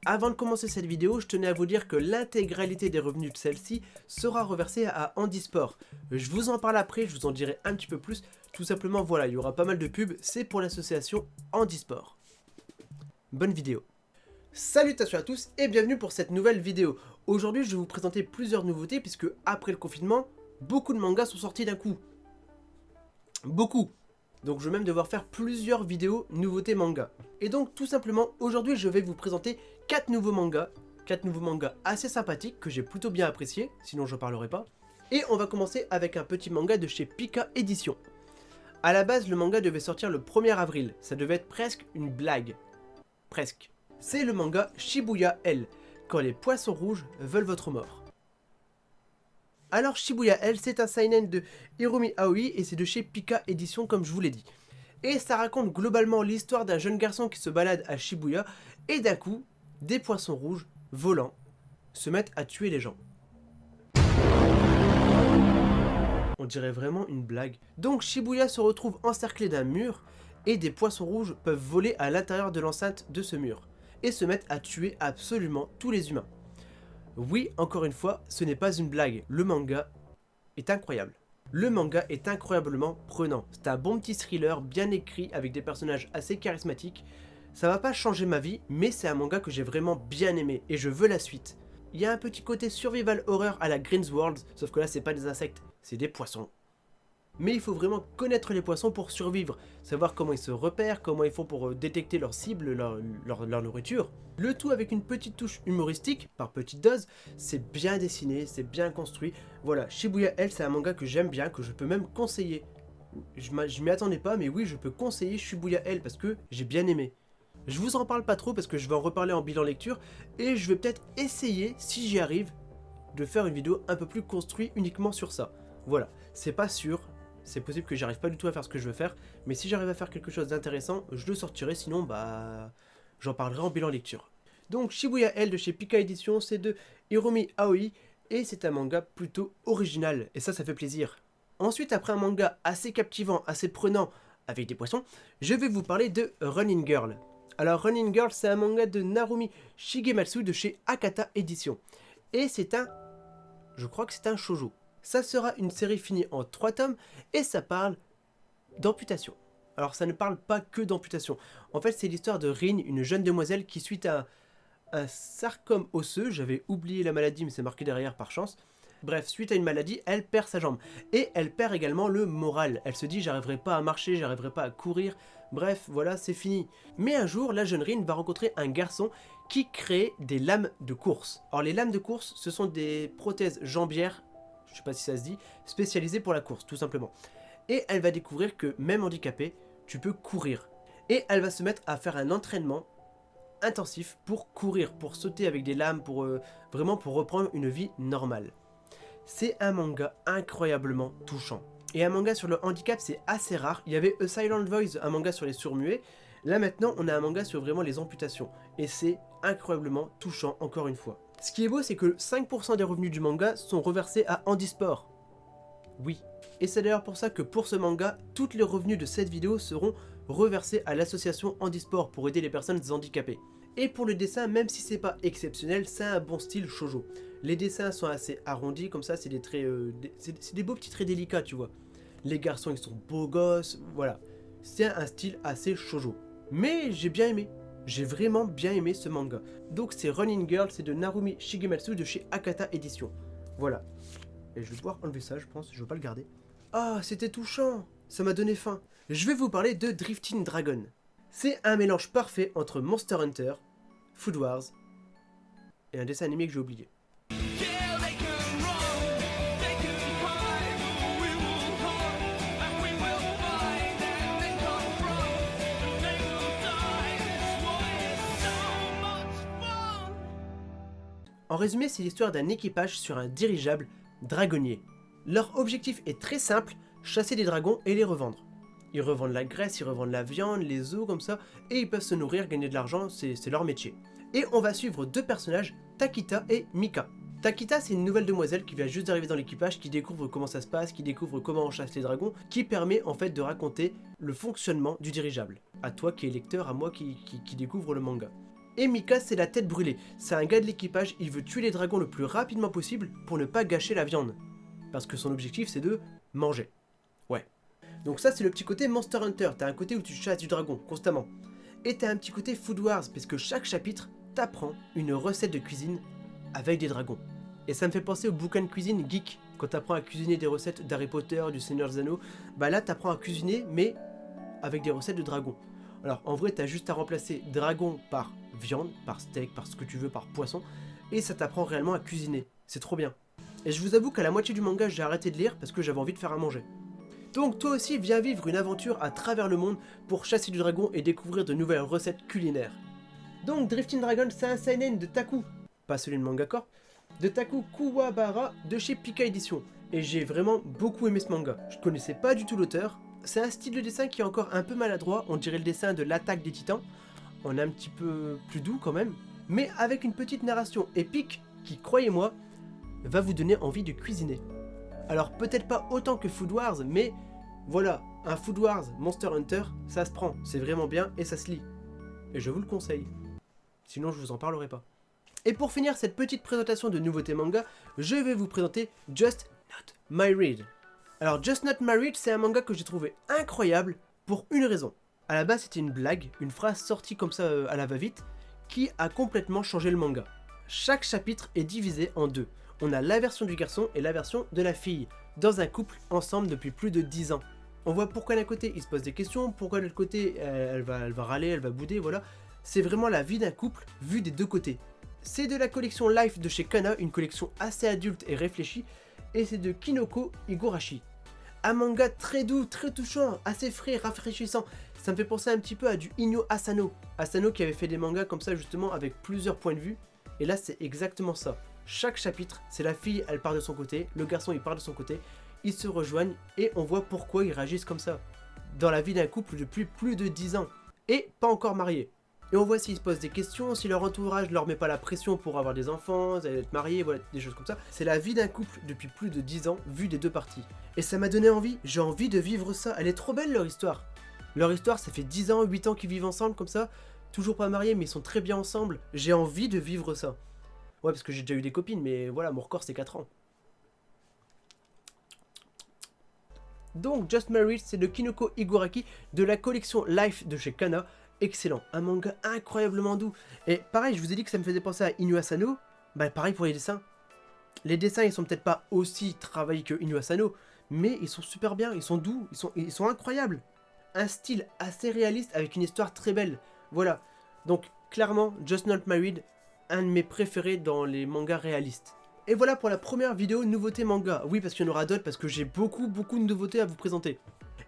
Avant de commencer cette vidéo, je tenais à vous dire que l'intégralité des revenus de celle-ci sera reversée à Handisport. Je vous en parle après, je vous en dirai un petit peu plus. Tout simplement, voilà, il y aura pas mal de pubs, c'est pour l'association Handisport. Bonne vidéo. Salutations à tous et bienvenue pour cette nouvelle vidéo. Aujourd'hui, je vais vous présenter plusieurs nouveautés puisque après le confinement, beaucoup de mangas sont sortis d'un coup. Beaucoup. Donc je vais même devoir faire plusieurs vidéos nouveautés manga. Et donc tout simplement, aujourd'hui je vais vous présenter 4 nouveaux mangas assez sympathiques que j'ai plutôt bien appréciés, sinon je parlerai pas. Et on va commencer avec un petit manga de chez Pika Édition. A la base, le manga devait sortir le 1er avril, ça devait être presque une blague. Presque. C'est le manga Shibuya L, quand les poissons rouges veulent votre mort. Alors Shibuya L, c'est un seinen de Hirumi Aoi et c'est de chez Pika Édition comme je vous l'ai dit. Et ça raconte globalement l'histoire d'un jeune garçon qui se balade à Shibuya et d'un coup, des poissons rouges, volants, se mettent à tuer les gens. On dirait vraiment une blague. Donc Shibuya se retrouve encerclé d'un mur et des poissons rouges peuvent voler à l'intérieur de l'enceinte de ce mur et se mettent à tuer absolument tous les humains. Oui, encore une fois, ce n'est pas une blague, le manga est incroyable. Le manga est incroyablement prenant, c'est un bon petit thriller bien écrit avec des personnages assez charismatiques. Ça va pas changer ma vie, mais c'est un manga que j'ai vraiment bien aimé et je veux la suite. Il y a un petit côté survival horror à la Green's World, sauf que là c'est pas des insectes, c'est des poissons. Mais il faut vraiment connaître les poissons pour survivre, savoir comment ils se repèrent, comment ils font pour détecter leur cible, leur nourriture. Le tout avec une petite touche humoristique, par petite dose, c'est bien dessiné, c'est bien construit. Voilà, Shibuya L, c'est un manga que j'aime bien, que je peux même conseiller. Je m'y attendais pas, mais oui, je peux conseiller Shibuya L parce que j'ai bien aimé. Je vous en parle pas trop parce que je vais en reparler en bilan lecture, et je vais peut-être essayer, si j'y arrive, de faire une vidéo un peu plus construite uniquement sur ça. Voilà, c'est pas sûr. C'est possible que j'arrive pas du tout à faire ce que je veux faire, mais si j'arrive à faire quelque chose d'intéressant, je le sortirai, sinon j'en parlerai en bilan lecture. Donc Shibuya L de chez Pika Édition, c'est de Hirumi Aoi, et c'est un manga plutôt original, et ça fait plaisir. Ensuite, après un manga assez captivant, assez prenant, avec des poissons, je vais vous parler de Running Girl. Alors Running Girl, c'est un manga de Narumi Shigematsu de chez Akata Édition, et je crois que c'est un shoujo. Ça sera une série finie en 3 tomes et ça parle d'amputation. Alors ça ne parle pas que d'amputation. En fait c'est l'histoire de Rin, une jeune demoiselle qui suite à un sarcome osseux, j'avais oublié la maladie mais c'est marqué derrière par chance. Bref, suite à une maladie, elle perd sa jambe. Et elle perd également le moral. Elle se dit j'arriverai pas à marcher, j'arriverai pas à courir. Bref, voilà, c'est fini. Mais un jour, la jeune Rin va rencontrer un garçon qui crée des lames de course. Alors les lames de course, ce sont des prothèses jambières, je sais pas si ça se dit, spécialisée pour la course, tout simplement. Et elle va découvrir que, même handicapée, tu peux courir. Et elle va se mettre à faire un entraînement intensif pour courir, pour sauter avec des lames, vraiment pour reprendre une vie normale. C'est un manga incroyablement touchant. Et un manga sur le handicap, c'est assez rare. Il y avait A Silent Voice, un manga sur les sourds-muets. Là maintenant, on a un manga sur vraiment les amputations. Et c'est incroyablement touchant, encore une fois. Ce qui est beau, c'est que 5% des revenus du manga sont reversés à Handisport. Oui. Et c'est d'ailleurs pour ça que pour ce manga, tous les revenus de cette vidéo seront reversés à l'association Handisport pour aider les personnes handicapées. Et pour le dessin, même si c'est pas exceptionnel, c'est un bon style shoujo. Les dessins sont assez arrondis, comme ça, c'est des traits, c'est des beaux petits traits délicats, tu vois. Les garçons, ils sont beaux gosses, voilà. C'est un style assez shoujo. Mais j'ai bien aimé. J'ai vraiment bien aimé ce manga. Donc c'est Running Girl, c'est de Narumi Shigematsu de chez Akata Édition. Voilà. Et je vais devoir enlever ça, je pense, je veux pas le garder. Ah, c'était touchant. Ça m'a donné faim. Je vais vous parler de Drifting Dragon. C'est un mélange parfait entre Monster Hunter, Food Wars et un dessin animé que j'ai oublié. En résumé, c'est l'histoire d'un équipage sur un dirigeable dragonnier. Leur objectif est très simple, chasser des dragons et les revendre. Ils revendent la graisse, ils revendent la viande, les os comme ça, et ils peuvent se nourrir, gagner de l'argent, c'est leur métier. Et on va suivre 2 personnages, Takita et Mika. Takita, c'est une nouvelle demoiselle qui vient juste d'arriver dans l'équipage, qui découvre comment ça se passe, qui découvre comment on chasse les dragons, qui permet en fait de raconter le fonctionnement du dirigeable. À toi qui es lecteur, à moi qui découvre le manga. Et Mika, c'est la tête brûlée. C'est un gars de l'équipage, il veut tuer les dragons le plus rapidement possible pour ne pas gâcher la viande. Parce que son objectif, c'est de manger. Ouais. Donc ça, c'est le petit côté Monster Hunter. T'as un côté où tu chasses du dragon, constamment. Et t'as un petit côté Food Wars, parce que chaque chapitre t'apprend une recette de cuisine avec des dragons. Et ça me fait penser au bouquin de cuisine geek. Quand t'apprends à cuisiner des recettes d'Harry Potter, du Seigneur des Anneaux, bah là t'apprends à cuisiner, mais avec des recettes de dragons. Alors en vrai, t'as juste à remplacer dragon par viande, par steak, par ce que tu veux, par poisson, et ça t'apprend réellement à cuisiner. C'est trop bien. Et je vous avoue qu'à la moitié du manga, j'ai arrêté de lire parce que j'avais envie de faire à manger. Donc toi aussi, viens vivre une aventure à travers le monde pour chasser du dragon et découvrir de nouvelles recettes culinaires. Donc Drifting Dragon, c'est un seinen de Taku, pas celui de Manga Corp, de Taku Kuwabara de chez Pika Edition. Et j'ai vraiment beaucoup aimé ce manga. Je connaissais pas du tout l'auteur. C'est un style de dessin qui est encore un peu maladroit, on dirait le dessin de l'Attaque des Titans. On est un petit peu plus doux quand même, mais avec une petite narration épique qui, croyez-moi, va vous donner envie de cuisiner. Alors peut-être pas autant que Food Wars, mais voilà, un Food Wars Monster Hunter, ça se prend, c'est vraiment bien et ça se lit. Et je vous le conseille. Sinon je vous en parlerai pas. Et pour finir cette petite présentation de nouveautés manga, je vais vous présenter Just Not My Read. Alors Just Not My Read, c'est un manga que j'ai trouvé incroyable pour une raison. À la base c'était une blague, une phrase sortie comme ça à la va-vite, qui a complètement changé le manga. Chaque chapitre est divisé en deux. On a la version du garçon et la version de la fille, dans un couple ensemble depuis plus de 10 ans. On voit pourquoi d'un côté il se pose des questions, pourquoi de l'autre côté elle va râler, elle va bouder, voilà. C'est vraiment la vie d'un couple vue des deux côtés. C'est de la collection Life de chez Kana, une collection assez adulte et réfléchie, et c'est de Kinoko Higurashi. Un manga très doux, très touchant, assez frais, rafraîchissant. Ça me fait penser un petit peu à du Inyo Asano. Asano qui avait fait des mangas comme ça justement avec plusieurs points de vue. Et là c'est exactement ça. Chaque chapitre, c'est la fille, elle part de son côté, le garçon il part de son côté. Ils se rejoignent et on voit pourquoi ils réagissent comme ça. Dans la vie d'un couple depuis plus de 10 ans. Et pas encore mariés. Et on voit s'ils se posent des questions, si leur entourage leur met pas la pression pour avoir des enfants, être mariés, voilà, des choses comme ça. C'est la vie d'un couple depuis plus de 10 ans, vue des deux parties. Et ça m'a donné envie, j'ai envie de vivre ça. Elle est trop belle leur histoire. Leur histoire, ça fait 10 ans, 8 ans qu'ils vivent ensemble comme ça. Toujours pas mariés, mais ils sont très bien ensemble. J'ai envie de vivre ça. Ouais, parce que j'ai déjà eu des copines, mais voilà, mon record c'est 4 ans. Donc, Just Married, c'est de Kinoko Higuraki de la collection Life de chez Kana. Excellent, un manga incroyablement doux. Et pareil, je vous ai dit que ça me faisait penser à Inyo Asano. Bah pareil pour les dessins. Les dessins, ils sont peut-être pas aussi travaillés que Inyo Asano, mais ils sont super bien, ils sont doux, ils sont incroyables. Un style assez réaliste avec une histoire très belle. Voilà. Donc, clairement, Just Not Married, un de mes préférés dans les mangas réalistes. Et voilà pour la première vidéo nouveauté manga. Oui, parce qu'il y en aura d'autres, parce que j'ai beaucoup de nouveautés à vous présenter.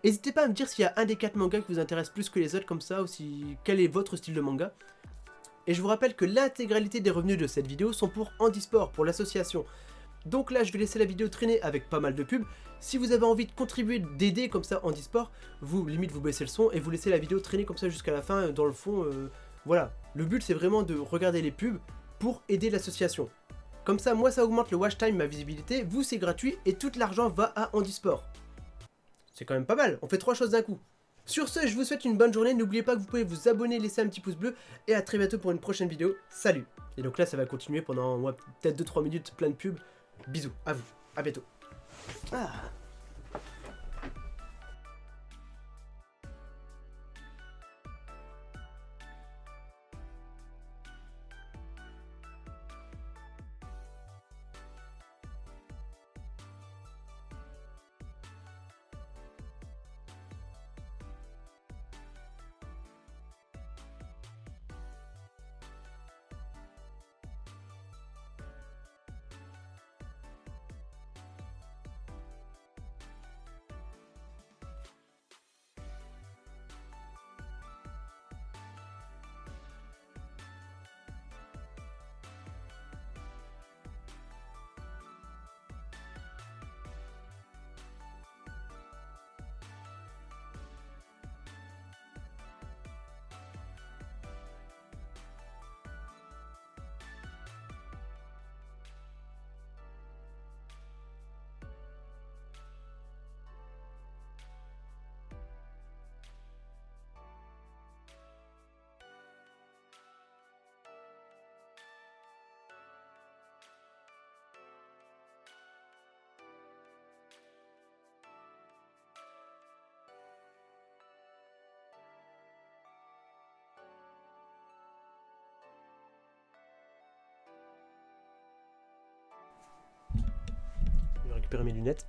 N'hésitez pas à me dire s'il y a un des 4 mangas qui vous intéresse plus que les autres comme ça, ou si quel est votre style de manga. Et je vous rappelle que l'intégralité des revenus de cette vidéo sont pour Handisport, pour l'association. Donc là, je vais laisser la vidéo traîner avec pas mal de pubs. Si vous avez envie de contribuer, d'aider comme ça Handisport, vous limite vous baissez le son et vous laissez la vidéo traîner comme ça jusqu'à la fin, dans le fond. Voilà, le but c'est vraiment de regarder les pubs pour aider l'association. Comme ça, moi ça augmente le watch time, ma visibilité, vous c'est gratuit et tout l'argent va à Handisport. C'est quand même pas mal, on fait 3 choses d'un coup. Sur ce, je vous souhaite une bonne journée, n'oubliez pas que vous pouvez vous abonner, laisser un petit pouce bleu, et à très bientôt pour une prochaine vidéo, salut. Et donc là ça va continuer pendant peut-être 2-3 minutes, plein de pubs, bisous, à vous, à bientôt. Ah. récupérer mes lunettes.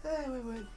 Ouais.